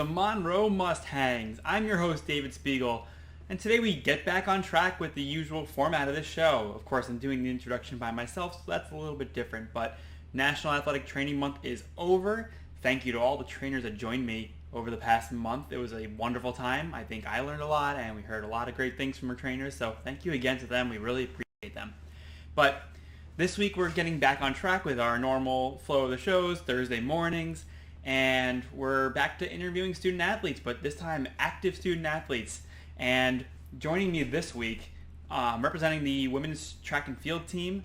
to Monroe MustHangs. I'm your host, David Spiegel, and today we get back on track with the usual format of this show. Of course, I'm doing the introduction by myself, so that's a little bit different, but National Athletic Training Month is over. Thank you to all the trainers that joined me over the past month. It was a wonderful time. I think I learned a lot, and we heard a lot of great things from our trainers, so thank you again to them. We really appreciate them. But this week we're getting back on track with our normal flow of the shows, Thursday mornings, and we're back to interviewing student athletes, but this time active student athletes. And joining me this week, representing the women's track and field team,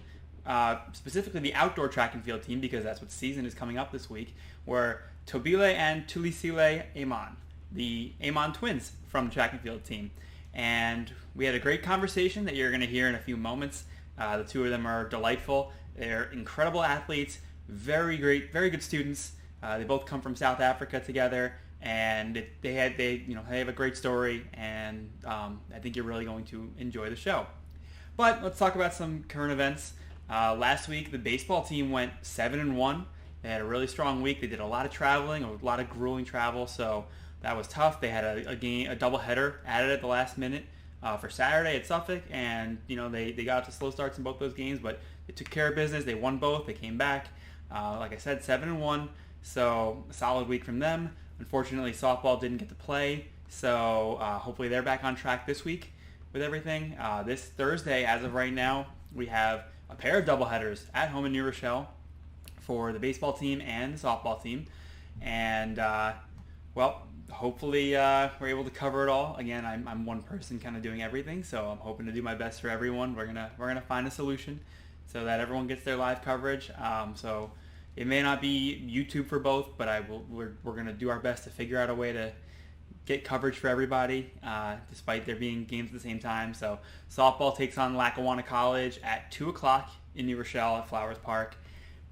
specifically the outdoor track and field team, because that's what season is coming up this week, were Thobile and Thulisile Amon, the Amon Twins from the track and field team. And we had a great conversation that you're going to hear in a few moments. The two of them are delightful. They're incredible athletes, very great, very good students. They both come from South Africa together, and they have a great story, and I think you're really going to enjoy the show. But let's talk about some current events. Last week, the baseball team went 7-1. They had a really strong week. They did a lot of traveling, a lot of grueling travel, so that was tough. They had a doubleheader added at the last minute for Saturday at Suffolk, and they got to slow starts in both those games, but they took care of business. They won both. They came back, like I said, 7-1. So a solid week from them. Unfortunately, softball didn't get to play, so hopefully they're back on track this week with everything. This Thursday, as of right now, we have a pair of doubleheaders at home in New Rochelle for the baseball team and the softball team, and hopefully we're able to cover it all. Again, I'm one person kind of doing everything, so I'm hoping to do my best for everyone. We're gonna find a solution so that everyone gets their live coverage. So it may not be YouTube for both, but we're gonna do our best to figure out a way to get coverage for everybody, despite there being games at the same time. So softball takes on Lackawanna College at 2 o'clock in New Rochelle at Flowers Park,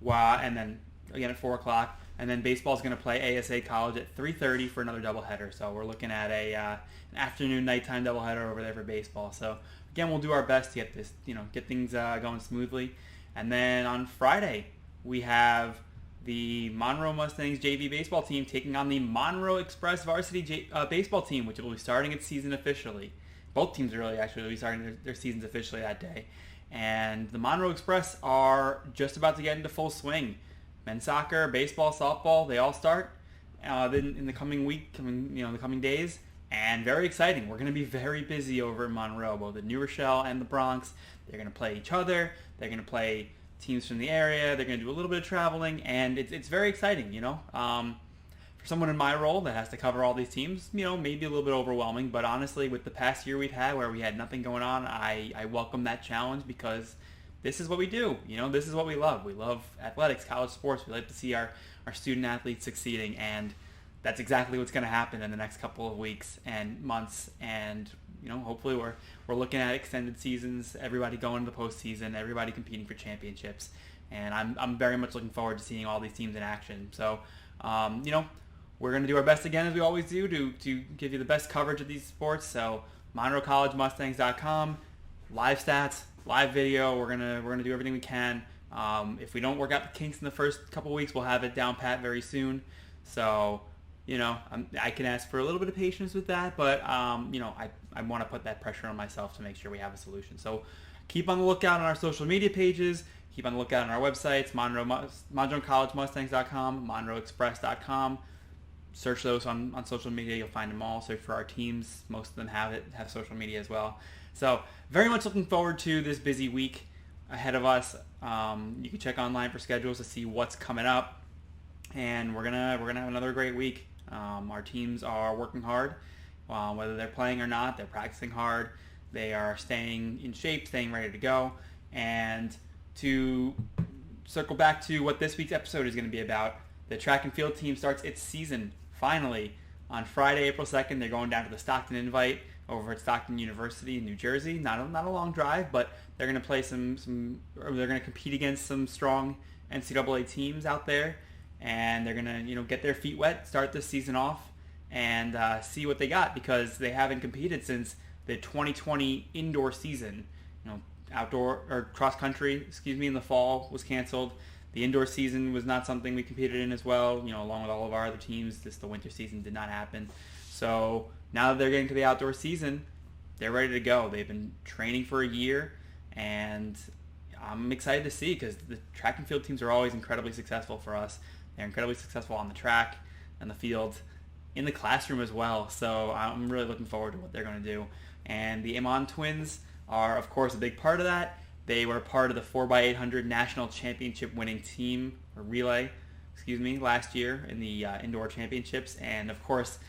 and then again at 4 o'clock. And then baseball is going to play ASA College at 3:30 for another doubleheader. So we're looking at an afternoon, nighttime doubleheader over there for baseball. So again, we'll do our best to get this, get things going smoothly. And then on Friday, we have the Monroe Mustangs JV baseball team taking on the Monroe Express varsity baseball team, which will be starting its season officially. Both teams are really actually will be starting their seasons officially that day. And the Monroe Express are just about to get into full swing. Men's soccer, baseball, softball, they all start in the coming week, the coming days, and very exciting. We're going to be very busy over in Monroe, both in New Rochelle and the Bronx. They're going to play each other. They're going to play teams from the area. They're going to do a little bit of traveling, and it's very exciting. For someone in my role that has to cover all these teams, maybe a little bit overwhelming. But honestly, with the past year we've had where we had nothing going on, I welcome that challenge because this is what we do. This is what we love. We love athletics, college sports. We like to see our student athletes succeeding, and that's exactly what's going to happen in the next couple of weeks and months. And hopefully we're looking at extended seasons, everybody going to the postseason, everybody competing for championships, and I'm very much looking forward to seeing all these teams in action. So we're going to do our best again, as we always do, to give you the best coverage of these sports. So MonroeCollegeMustangs.com, live stats, live video. We're gonna do everything we can. If we don't work out the kinks in the first couple of weeks, we'll have it down pat very soon. So I can ask for a little bit of patience with that, but I want to put that pressure on myself to make sure we have a solution. So keep on the lookout on our social media pages. Keep on the lookout on our websites, MonroeCollegeMustangs.com, MonroeExpress.com. Search those on social media. You'll find them all. Search for our teams. Most of them have social media as well. So very much looking forward to this busy week ahead of us. You can check online for schedules to see what's coming up, and we're gonna have another great week. Our teams are working hard, whether they're playing or not. They're practicing hard. They are staying in shape, staying ready to go. And to circle back to what this week's episode is going to be about, the track and field team starts its season finally on Friday, April 2nd. They're going down to the Stockton Invite over at Stockton University in New Jersey. Not a long drive, but they're going to play they're going to compete against some strong NCAA teams out there, and they're going to get their feet wet, start this season off, and see what they got, because they haven't competed since the 2020 indoor season. Outdoor or cross country, in the fall was canceled. The indoor season was not something we competed in as well, along with all of our other teams. The winter season did not happen. So now that they're getting to the outdoor season, they're ready to go. They've been training for a year, and I'm excited to see, because the track and field teams are always incredibly successful for us. They're incredibly successful on the track, and the field, in the classroom as well. So I'm really looking forward to what they're going to do. And the Amon Twins are, of course, a big part of that. They were part of the 4x800 national championship winning team, or relay, last year in the indoor championships. And of course,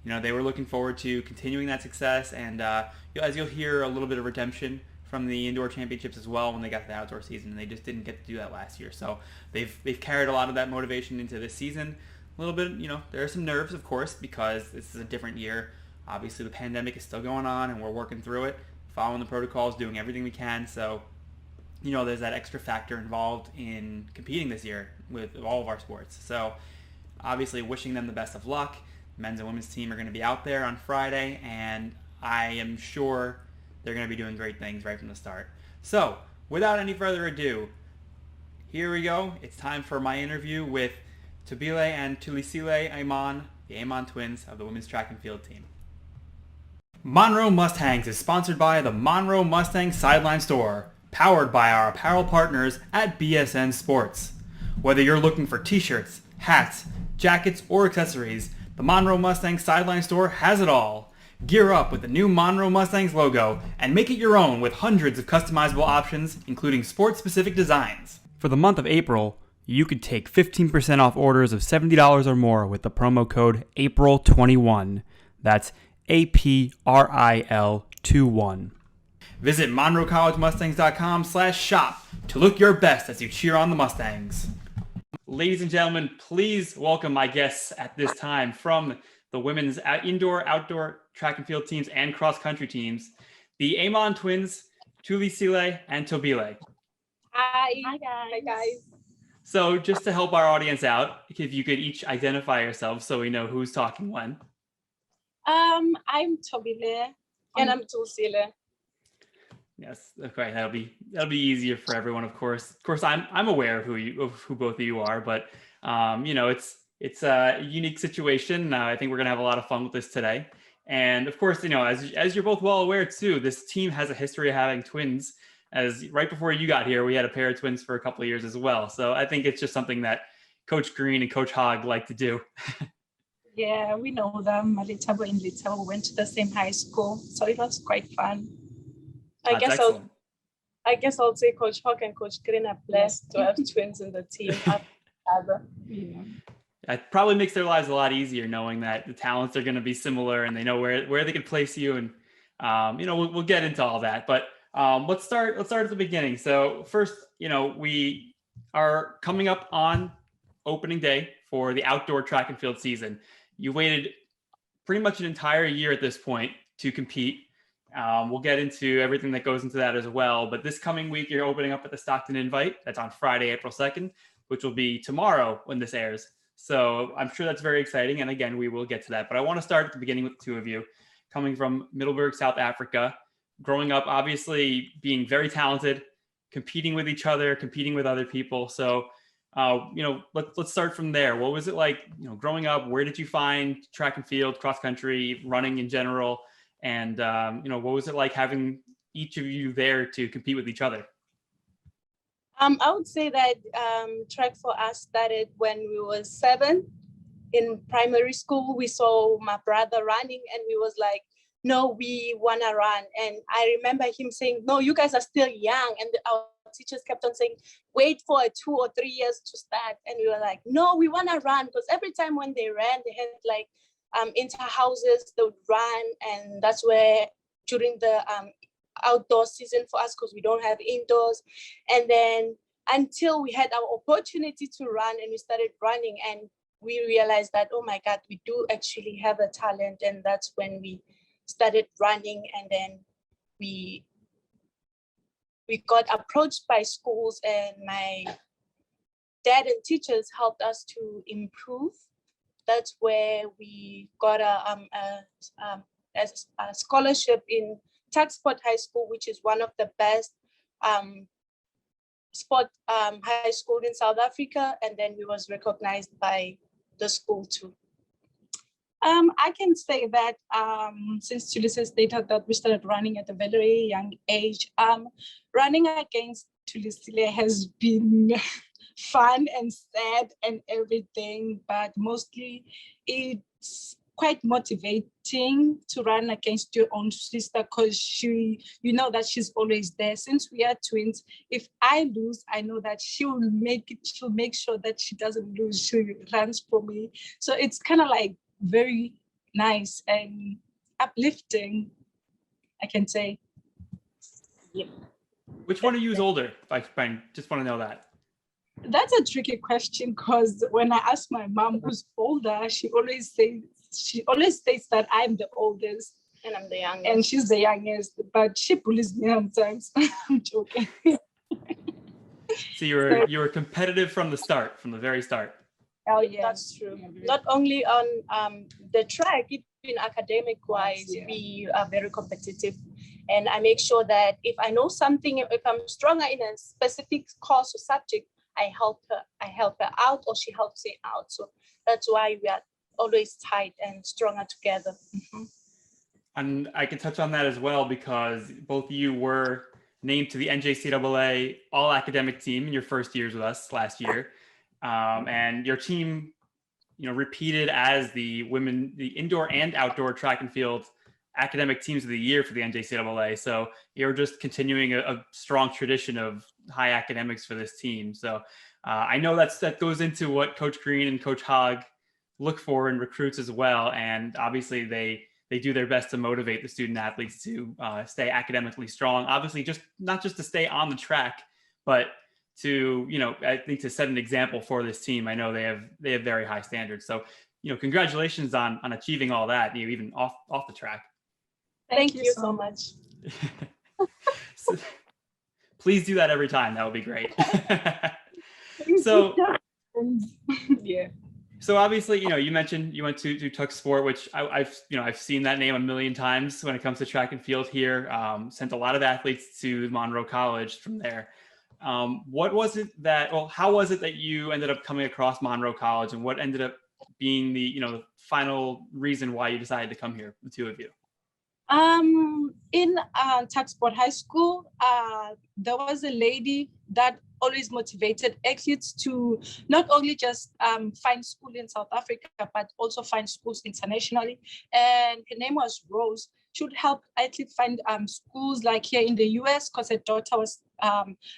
they were looking forward to continuing that success. And as you'll hear, a little bit of redemption from the indoor championships as well when they got to the outdoor season. And they just didn't get to do that last year. So they've carried a lot of that motivation into this season. A little bit, there are some nerves, of course, because this is a different year. Obviously, the pandemic is still going on, and we're working through it, following the protocols, doing everything we can. So there's that extra factor involved in competing this year with all of our sports. So obviously wishing them the best of luck. Men's and women's team are going to be out there on Friday, and I am sure they're going to be doing great things right from the start. So without any further ado, here we go. It's time for my interview with Thobile and Thulisile Amon, the Amon Twins of the women's track and field team. Monroe MustHangs is sponsored by the Monroe Mustangs Sideline Store, powered by our apparel partners at BSN Sports. Whether you're looking for t-shirts, hats, jackets, or accessories, the Monroe Mustangs Sideline Store has it all. Gear up with the new Monroe Mustangs logo and make it your own with hundreds of customizable options, including sport-specific designs. For the month of April, you could take 15% off orders of $70 or more with the promo code APRIL21. That's APRIL21. Visit MonroeCollegeMustangs.com/shop to look your best as you cheer on the Mustangs. Ladies and gentlemen, please welcome my guests at this time from the women's indoor, outdoor track and field teams and cross-country teams, the Amon Twins, Thulisile and Thobile. Hi. Hi, guys. Hi, guys. So just to help our audience out, if you could each identify yourselves so we know who's talking when. I'm Thobile and I'm Thulisile. Yes, okay, that'll be easier for everyone, of course. Of course, I'm aware of who both of you are, but it's a unique situation. I think we're gonna have a lot of fun with this today. And of course, as you're both well aware too, this team has a history of having twins. As right before you got here, we had a pair of twins for a couple of years as well. So I think it's just something that Coach Green and Coach Hogg like to do. Yeah, we know them. Malitabo and Litabo went to the same high school, so it was quite fun. I guess I'll say Coach Hogg and Coach Green are blessed to have twins in the team. It probably makes their lives a lot easier knowing that the talents are going to be similar and they know where they can place you. And we'll get into all that, but let's start at the beginning. So first, we are coming up on opening day for the outdoor track and field season. You waited pretty much an entire year at this point to compete. We'll get into everything that goes into that as well. But this coming week, you're opening up at the Stockton Invite. That's on Friday, April 2nd, which will be tomorrow when this airs. So I'm sure that's very exciting. And again, we will get to that. But I want to start at the beginning with the two of you, coming from Middelburg, South Africa, growing up, obviously being very talented, competing with each other, competing with other people. So, let's start from there. What was it like, growing up? Where did you find track and field, cross country, running in general? And, what was it like having each of you there to compete with each other? I would say that track for us started when we were 7 in primary school. We saw my brother running and we was like, no, we want to run. And I remember him saying, no, you guys are still young. And our teachers kept on saying, wait for 2 or 3 years to start. And we were like, no, we want to run. Because every time when they ran, they had like inter-houses, they would run. And that's where during the outdoor season for us, because we don't have indoors. And then until we had our opportunity to run and we started running and we realized that, oh my God, we do actually have a talent. And that's when we started running, and then we got approached by schools, and my dad and teachers helped us to improve. That's where we got a scholarship in Tuxford High School, which is one of the best sport high school in South Africa, and then we was recognized by the school too. I can say that since Thulisile stated that we started running at a very young age, running against Thulisile has been fun and sad and everything, but mostly it's quite motivating to run against your own sister because you know that she's always there. Since we are twins, if I lose, I know that she'll make sure that she doesn't lose. She runs for me. So it's kind of like very nice and uplifting, I can say. Yeah. Which one of you is older? I just want to know that. That's a tricky question because when I ask my mom who's older, she always states that I'm the oldest and I'm the youngest, and she's the youngest. But she bullies me sometimes. I'm joking. So you were competitive from the very start. Oh yeah, that's true. Not only on the track, even academic-wise, we are very competitive. And I make sure that if I know something, if I'm stronger in a specific course or subject, I help her out, or she helps me out. So that's why we are always tight and stronger together. Mm-hmm. And I can touch on that as well because both of you were named to the NJCAA all-academic team in your first years with us last year. And your team, repeated as the indoor and outdoor track and field academic teams of the year for the NJCAA. So you're just continuing a strong tradition of high academics for this team. So I know that goes into what Coach Green and Coach Hogg look for in recruits as well. And obviously they do their best to motivate the student athletes to stay academically strong. Obviously, not just to stay on the track, but to, I think to set an example for this team. I know they have very high standards. So, congratulations on achieving all that, even off the track. Thank you so much. So, please do that every time. That would be great. So, yeah. So obviously, you mentioned you went to Tuck Sport, which I've seen that name a million times when it comes to track and field here. Sent a lot of athletes to Monroe College from there. How was it that you ended up coming across Monroe College, and what ended up being the final reason why you decided to come here, the two of you? In Tuck Sport High School, there was a lady that always motivated athletes to not only just find school in South Africa, but also find schools internationally. And her name was Rose. She would help athletes find schools like here in the US, because her daughter was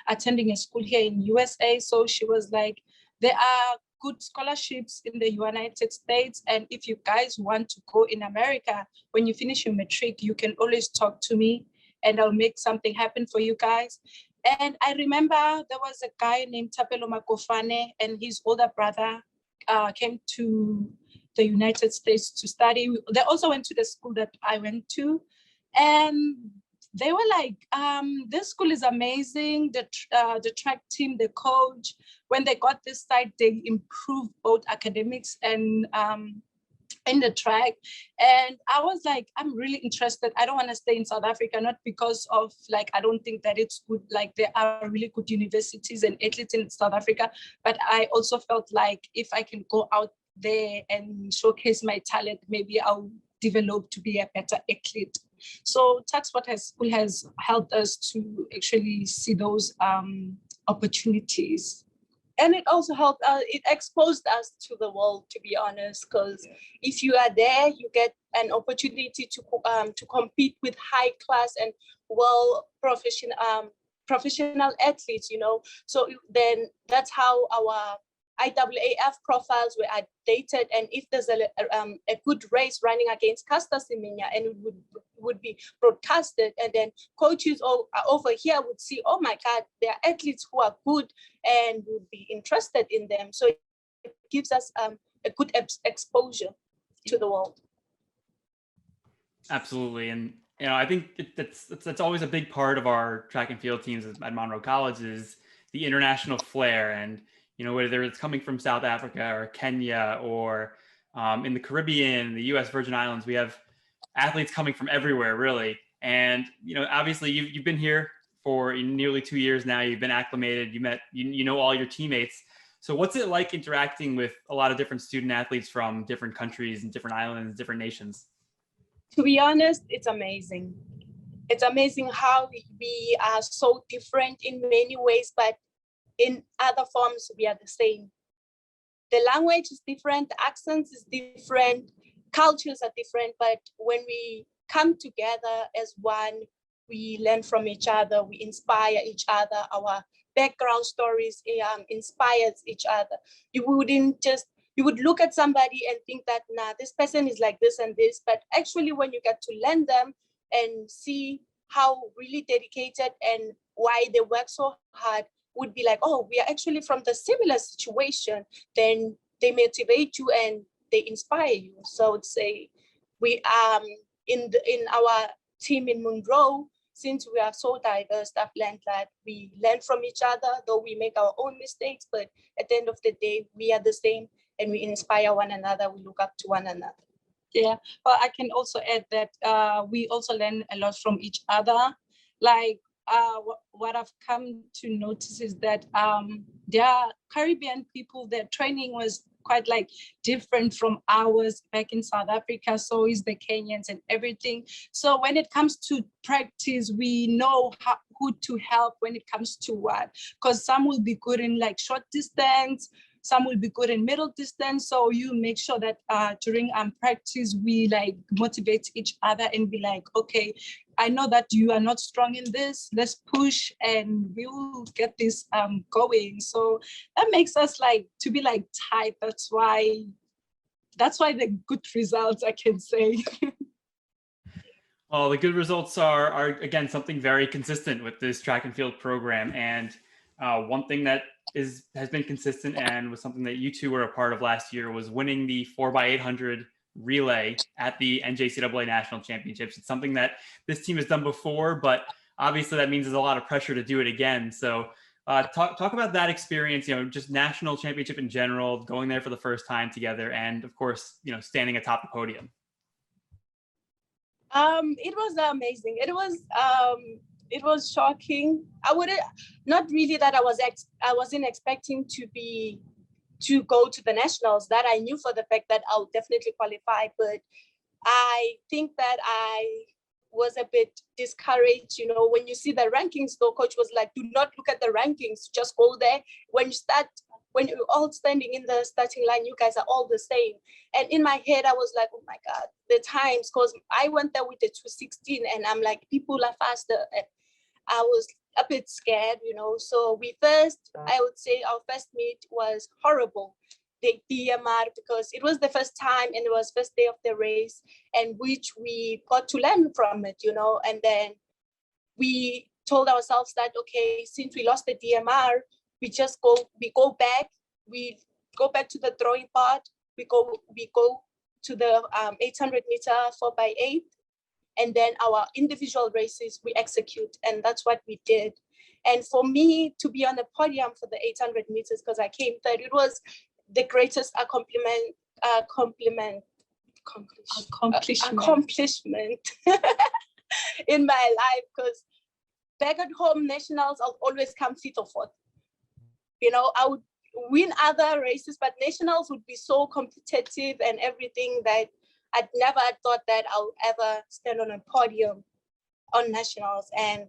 attending a school here in USA. So she was like, there are good scholarships in the United States. And if you guys want to go in America, when you finish your matric, you can always talk to me and I'll make something happen for you guys. And I remember there was a guy named Thapelo Makofane, and his older brother came to the United States to study. They also went to the school that I went to. And they were like, this school is amazing. The track team, the coach, when they got this site, they improved both academics and in the track. And I was like, I'm really interested. I don't want to stay in South Africa, not because of I don't think that it's good. There are really good universities and athletes in South Africa, but I also felt like if I can go out there and showcase my talent, maybe I'll develop to be a better athlete. So Tuck Sport School has helped us to actually see those opportunities. And it also helped, it exposed us to the world, to be honest, because if you are there, you get an opportunity to compete with high class and professional athletes, So then that's how our IAAF profiles were updated, and if there's a good race running against Caster Semenya, and it would be broadcasted, and then coaches over here would see, oh my God, there are athletes who are good and would be interested in them. So it gives us a good exposure to the world. Absolutely, and I think that's always a big part of our track and field teams at Monroe College is the international flair. And whether it's coming from South Africa or Kenya or in the Caribbean, the U.S. Virgin Islands, we have athletes coming from everywhere, really. And obviously you've been here for nearly 2 years now. You've been acclimated. You know all your teammates. So what's it like interacting with a lot of different student athletes from different countries and different islands, different nations? To be honest, it's amazing. It's amazing how we are so different in many ways, but in other forms, we are the same. The language is different, the accents is different, cultures are different, but when we come together as one, we learn from each other, we inspire each other, our background stories inspires each other. You would look at somebody and think that, nah, this person is like this and this, but actually when you get to learn them and see how really dedicated and why they work so hard, would be like, oh, we are actually from the similar situation, then they motivate you and they inspire you. So I would say we in our team in Monroe, since we are so diverse, I've learned that we learn from each other, though we make our own mistakes, but at the end of the day, we are the same and we inspire one another, we look up to one another. Yeah, well, I can also add that we also learn a lot from each other. Like what I've come to notice is that there are Caribbean people, their training was quite like different from ours back in South Africa. So is the Kenyans and everything. So when it comes to practice, we know who to help when it comes to what, because some will be good in like short distance, some will be good in middle distance. So you make sure that during practice, we like motivate each other and be like, okay, I know that you are not strong in this, let's push and we will get this going. So that makes us like to be like tight. That's why the good results, I can say. Well, the good results are again something very consistent with this track and field program. And one thing that has been consistent and was something that you two were a part of last year was winning the 4x800 relay at the NJCAA National Championships. It's something that this team has done before, but obviously that means there's a lot of pressure to do it again. So talk about that experience, just national championship in general, going there for the first time together, and of course, standing atop the podium. It was amazing. It was shocking. Not really that I wasn't expecting to go to the nationals. That I knew for the fact that I'll definitely qualify, but I think that I was a bit discouraged. When you see the rankings, the coach was like, do not look at the rankings, just go there. When you're all standing in the starting line, you guys are all the same. And in my head, I was like, oh my God, the times, because I went there with the 2:16 and I'm like, people are faster. And I was a bit scared, So I would say our first meet was horrible. The DMR, because it was the first time and it was first day of the race, and which we got to learn from it, And then we told ourselves that, okay, since we lost the DMR, we go back to the drawing board. We go to the 800 meter 4x8, and then our individual races we execute, and that's what we did. And for me to be on the podium for the 800 meters, because I came third, it was the greatest accomplishment in my life, because back at home, nationals, I'll always come fifth or fourth. I would win other races, but nationals would be so competitive and everything that I'd never thought that I'll ever stand on a podium on nationals. And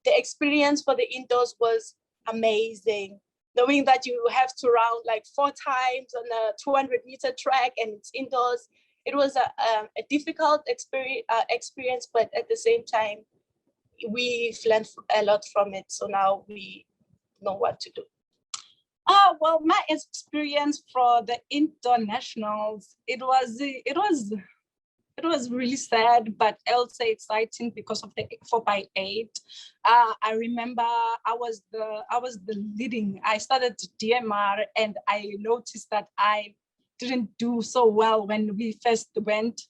the experience for the indoors was amazing. Knowing that you have to round like 4 times on a 200 meter track and it's indoors, it was a difficult experience, but at the same time, we've learned a lot from it. So now we know what to do. Well, my experience for the internationals, it was really sad, but also exciting because of the 4x8. I remember I was the leading. I started DMR and I noticed that I didn't do so well when we first went.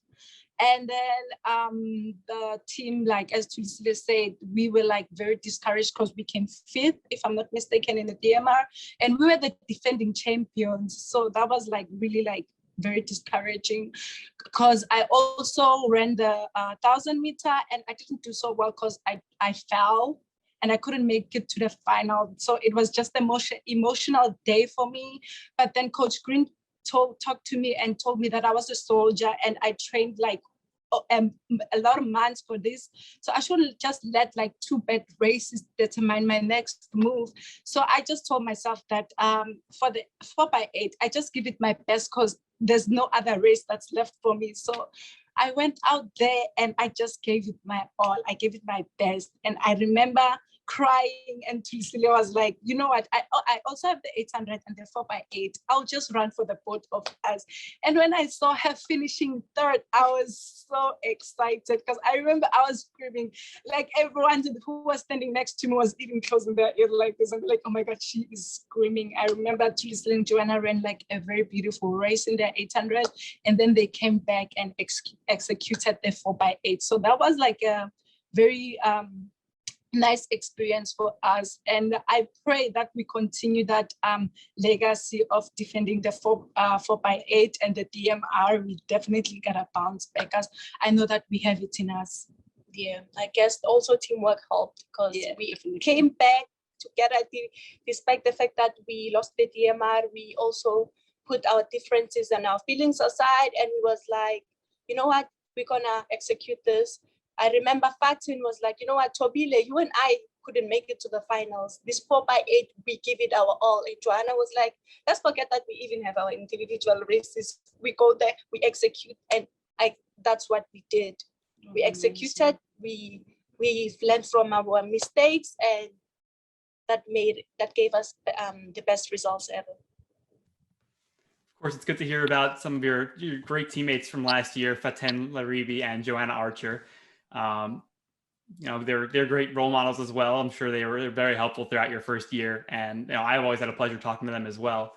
And then the team, like as Thulisile said, we were like very discouraged because we came fifth, if I'm not mistaken, in the DMR, and we were the defending champions. So that was like really like very discouraging, because I also ran the 1,000 meter and I didn't do so well because I fell. and I couldn't make it to the final. So it was just emotional day for me. But then Coach Green talked to me and told me that I was a soldier and I trained like a lot of months for this. So I shouldn't just let like 2 bad races determine my next move. So I just told myself that for the 4x8, I just give it my best because there's no other race that's left for me. So I went out there and I just gave it my all. I gave it my best. And I remember crying, and Thulisile was like, you know what, I also have the 800 and the 4x8. I'll just run for the both of us. And when I saw her finishing third, I was so excited because I remember I was screaming, like everyone who was standing next to me was even closing their ear like this. I'm like, oh my God, she is screaming. I remember Thulisile and Joanna ran like a very beautiful race in their 800, and then they came back and executed the 4x8. So that was like a very nice experience for us, and I pray that we continue that legacy of defending the 4x8 and the DMR. We definitely gotta bounce back, as I know that we have it in us. Yeah, I guess also teamwork helped because we definitely came back together. Despite the fact that we lost the DMR, we also put our differences and our feelings aside, and we was like, you know what, we're gonna execute this. I remember Fatin was like, you know what, Thobile, you and I couldn't make it to the finals. This 4x8, we give it our all. And Joanna was like, let's forget that we even have our individual races. We go there, we execute, and that's what we did. We executed, we learned from our mistakes, and that gave us the best results ever. Of course, it's good to hear about some of your great teammates from last year, Faten Laribi and Joanna Archer. They're great role models as well. I'm sure they were very helpful throughout your first year, and I've always had a pleasure talking to them as well.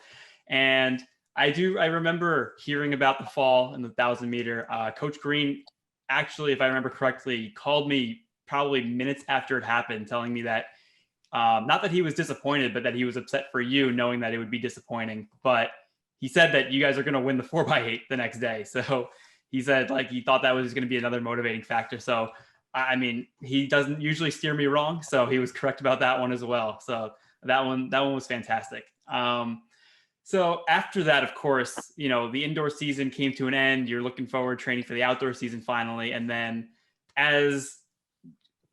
And I remember hearing about the fall in the 1,000 meter. Coach Green, actually, if I remember correctly, called me probably minutes after it happened, telling me that not that he was disappointed, but that he was upset for you, knowing that it would be disappointing. But he said that you guys are going to win the 4x8 the next day. So he said like he thought that was going to be another motivating factor. So I mean, he doesn't usually steer me wrong, so he was correct about that one as well. So that one was fantastic. So after that, of course, the indoor season came to an end. You're looking forward training for the outdoor season finally, and then as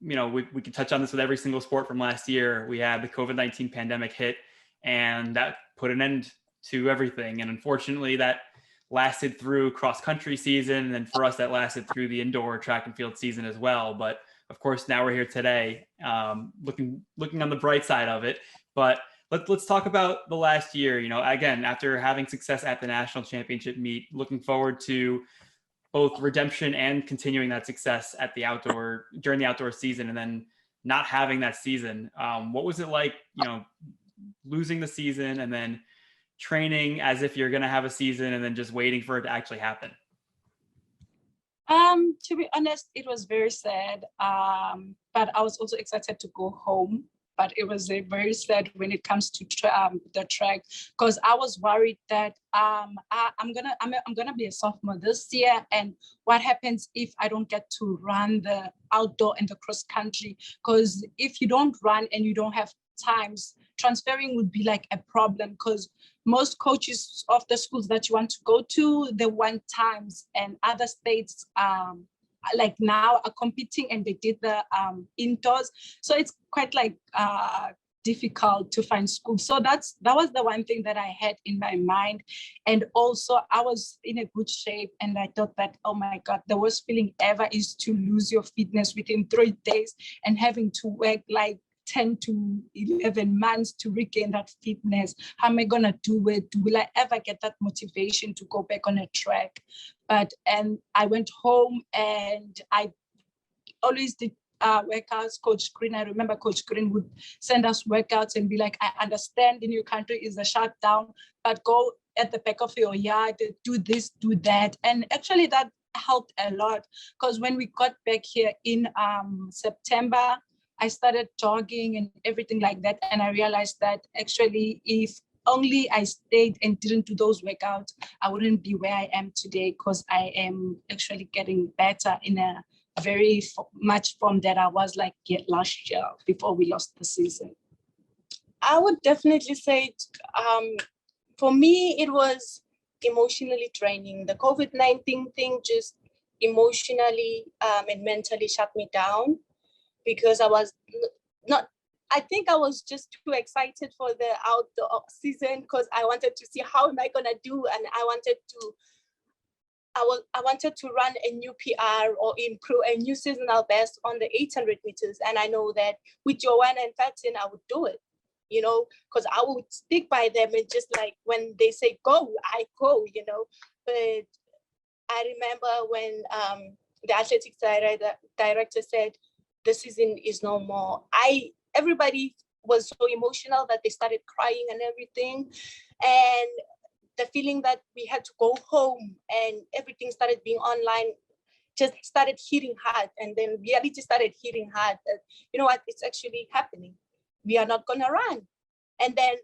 we can touch on this with every single sport from last year. We had the COVID-19 pandemic hit, and that put an end to everything. And unfortunately, that lasted through cross-country season, and then for us that lasted through the indoor track and field season as well. But of course, now we're here today, looking on the bright side of it. But let's talk about the last year. Again, after having success at the national championship meet, looking forward to both redemption and continuing that success at the during the outdoor season, and then not having that season. What was it like, losing the season and then training as if you're going to have a season and then just waiting for it to actually happen? To be honest, it was very sad. But I was also excited to go home. But it was very sad when it comes to the track, because I was worried that I'm gonna be a sophomore this year, and what happens if I don't get to run the outdoor and the cross country? Because if you don't run and you don't have times, transferring would be like a problem, because most coaches of the schools that you want to go to, they want times, and other states like now are competing and they did the indoors. So it's quite like difficult to find schools. So that was the one thing that I had in my mind. And also I was in a good shape, and I thought that, oh my God, the worst feeling ever is to lose your fitness within 3 days and having to work like 10 to 11 months to regain that fitness. How am I gonna do it? Will I ever get that motivation to go back on a track? And I went home and I always did workouts. Coach Green, I remember Coach Green would send us workouts and be like, I understand in your country is a shutdown, but go at the back of your yard, do this, do that. And actually that helped a lot, because when we got back here in September, I started jogging and everything like that. And I realized that actually, if only I stayed and didn't do those workouts, I wouldn't be where I am today, because I am actually getting better in a very much from that I was like last year before we lost the season? I would definitely say, for me, it was emotionally draining. The COVID-19 thing just emotionally and mentally shut me down, because I was not, I think I was just too excited for the outdoor season, because I wanted to see how am I gonna do, and I wanted to run a new PR or improve a new seasonal best on the 800 meters. And I know that with Joanna and Fatin, I would do it, you know, because I would stick by them, and just like when they say go, I go, you know. But I remember when the athletics director said the season is no more, everybody was so emotional that they started crying and everything. And the feeling that we had to go home and everything started being online just started hitting hard. And then reality started hitting hard that, you know what, it's actually happening. We are not gonna run. And then,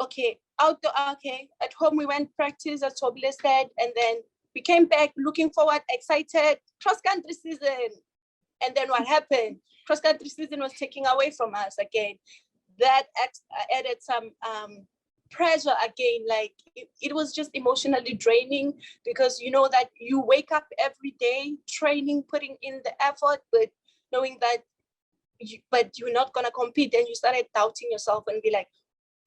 okay, at home we went practice, as Thobile said, and then we came back looking forward, excited, cross-country season. And then what happened? Cross-country season was taken away from us again. That added some pressure again. Like it was just emotionally draining, because you know that you wake up every day training, putting in the effort, but knowing that you're not gonna compete, and you started doubting yourself and be like,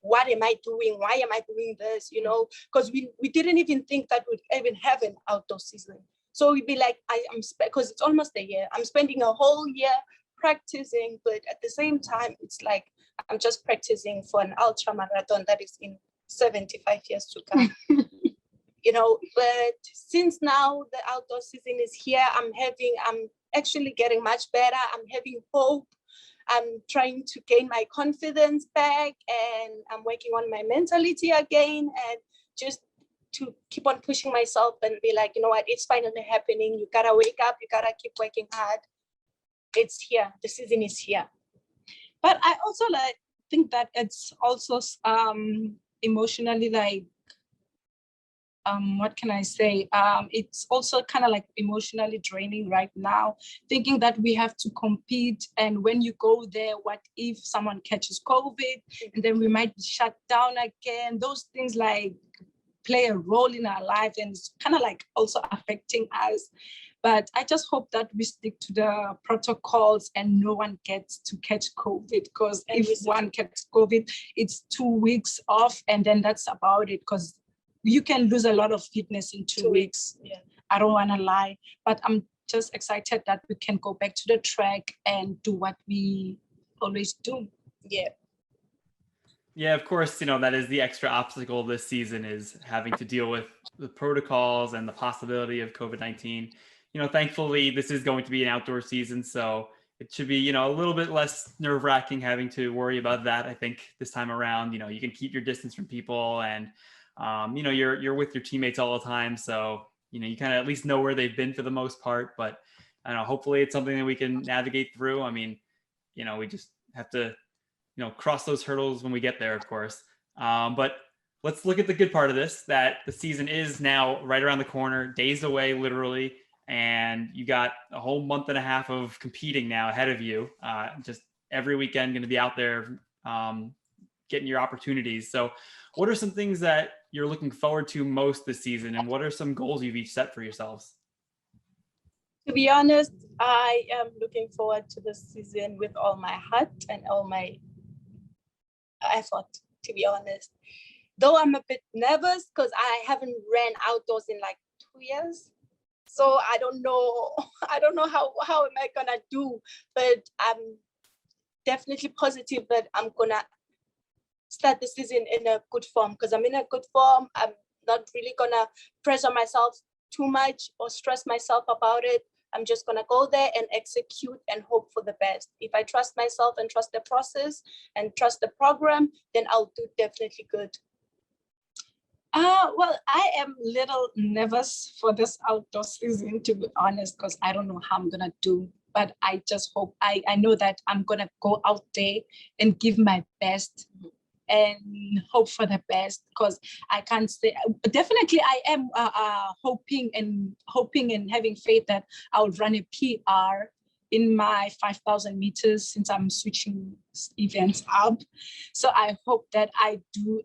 what am I doing? Why am I doing this? You know, because we didn't even think that we'd even have an outdoor season. So we'd be like, because it's almost a year. I'm spending a whole year practicing, but at the same time, it's like I'm just practicing for an ultra marathon that is in 75 years to come. You know, but since now the outdoor season is here, I'm actually getting much better. I'm having hope. I'm trying to gain my confidence back, and I'm working on my mentality again, and just to keep on pushing myself and be like, you know what, it's finally happening. You gotta wake up, you gotta keep working hard. It's here, the season is here. But I also think that it's also emotionally like, what can I say? It's also kind of like emotionally draining right now, thinking that we have to compete. And when you go there, what if someone catches COVID and then we might be shut down again? Those things like play a role in our life, and it's kind of like also affecting us. But I just hope that we stick to the protocols and no one gets to catch COVID, because if one gets COVID, it's 2 weeks off, and then that's about it, because you can lose a lot of fitness in 2 weeks. Yeah. I don't want to lie, but I'm just excited that we can go back to the track and do what we always do. Yeah. Yeah, of course, you know, that is the extra obstacle this season, is having to deal with the protocols and the possibility of COVID-19. You know, thankfully, this is going to be an outdoor season, so it should be, you know, a little bit less nerve-wracking having to worry about that. I think this time around, you know, you can keep your distance from people, and you know, you're with your teammates all the time, so you know, you kind of at least know where they've been for the most part. But I don't know, hopefully it's something that we can navigate through. I mean, you know, we just have to, you know, cross those hurdles when we get there, of course. But let's look at the good part of this, that the season is now right around the corner, days away, literally. And you got a whole month and a half of competing now ahead of you. Just every weekend going to be out there getting your opportunities. So what are some things that you're looking forward to most this season, and what are some goals you've each set for yourselves? To be honest, I am looking forward to the season with all my heart and all my effort, to be honest. Though I'm a bit nervous because I haven't ran outdoors in like 2 years. So I don't know how am I gonna do, but I'm definitely positive that I'm gonna start the season in a good form, because I'm in a good form. I'm not really gonna pressure myself too much or stress myself about it. I'm just gonna go there and execute and hope for the best. If I trust myself and trust the process and trust the program, then I'll do definitely good. Well, I am a little nervous for this outdoor season, to be honest, because I don't know how I'm gonna do. But I just hope, I know that I'm gonna go out there and give my best. and hope for the best, because I can't say, definitely I am hoping and having faith that I'll run a PR in my 5,000 meters, since I'm switching events up. So I hope that I do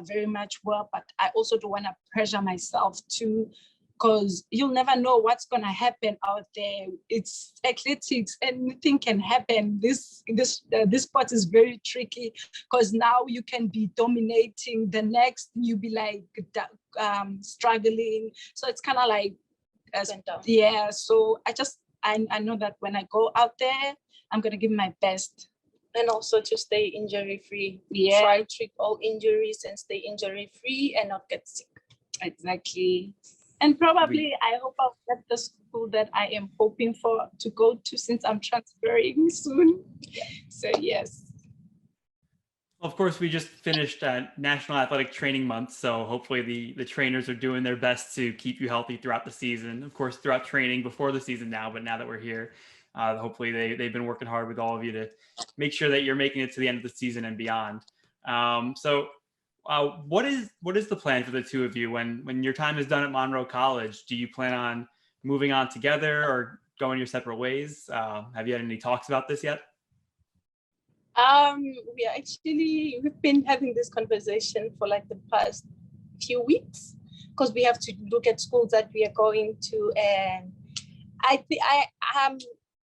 very much well, but I also don't want to pressure myself too, because you'll never know what's going to happen out there. It's athletics, anything can happen. This sport is very tricky, because now you can be dominating, the next you be like struggling. So it's kind of like, yeah. So I know that when I go out there, I'm going to give my best. And also to stay injury free. Yeah. Try to treat all injuries and stay injury free and not get sick. Exactly. And probably I hope I'll get the school that I am hoping for to go to, since I'm transferring soon. Yeah. So yes. Of course, we just finished National Athletic Training Month, so hopefully the trainers are doing their best to keep you healthy throughout the season. Of course, throughout training before the season now, but now that we're here, hopefully they've been working hard with all of you to make sure that you're making it to the end of the season and beyond. What is the plan for the two of you when your time is done at Monroe College? Do you plan on moving on together or going your separate ways? Have you had any talks about this yet? We've been having this conversation for like the past few weeks, because we have to look at schools that we are going to, and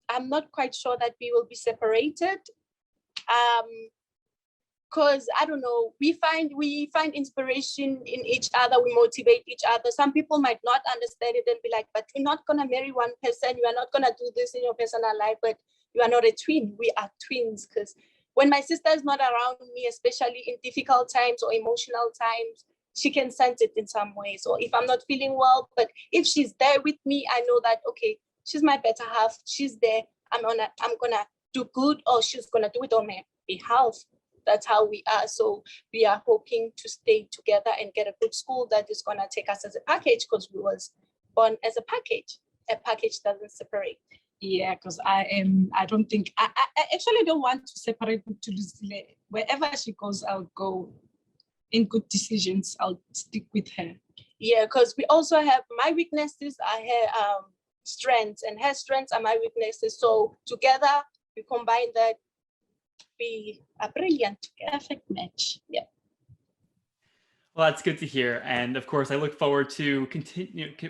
I'm not quite sure that we will be separated. Because I don't know, we find inspiration in each other, we motivate each other. Some people might not understand it and be like, but you're not gonna marry one person, you are not gonna do this in your personal life, but you are not a twin. We are twins. Because when my sister is not around me, especially in difficult times or emotional times, she can sense it in some ways. Or if I'm not feeling well, but if she's there with me, I know that, okay, she's my better half. She's there. I'm gonna do good, or she's gonna do it on my behalf. That's how we are. So we are hoping to stay together and get a good school that is gonna take us as a package, because we was born as a package. A package doesn't separate. Yeah, because I actually don't want to separate with Thulisile. Wherever she goes, I'll go. In good decisions, I'll stick with her. Yeah, because we also have my weaknesses are her strengths, and her strengths are my weaknesses. So together we combine that. We are brilliant. Perfect match. Yeah. Well, that's good to hear. And of course, I look forward to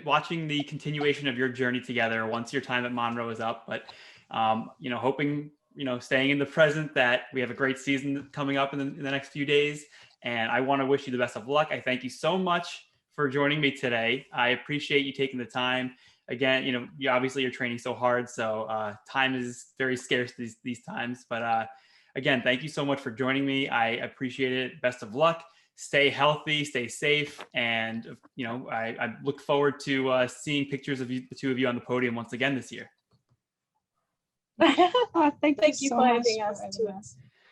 watching the continuation of your journey together once your time at Monroe is up. But, hoping, staying in the present, that we have a great season coming up in the next few days. And I want to wish you the best of luck. I thank you so much for joining me today. I appreciate you taking the time. Again, you're training so hard, so time is very scarce these times. But again, thank you so much for joining me. I appreciate it. Best of luck. Stay healthy, stay safe, and I look forward to seeing pictures of the two of you on the podium once again this year. Thank you for having us too.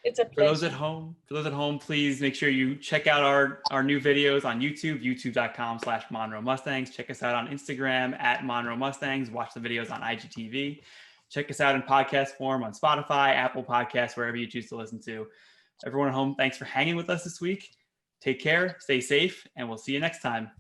It's a pleasure. For those at home, please make sure you check out our new videos on YouTube, youtube.com/Monroe Mustangs. Check us out on Instagram @Monroe Mustangs. Watch the videos on IGTV. Check us out in podcast form on Spotify, Apple Podcasts, wherever you choose to listen to. Everyone at home, thanks for hanging with us this week. Take care, stay safe, and we'll see you next time.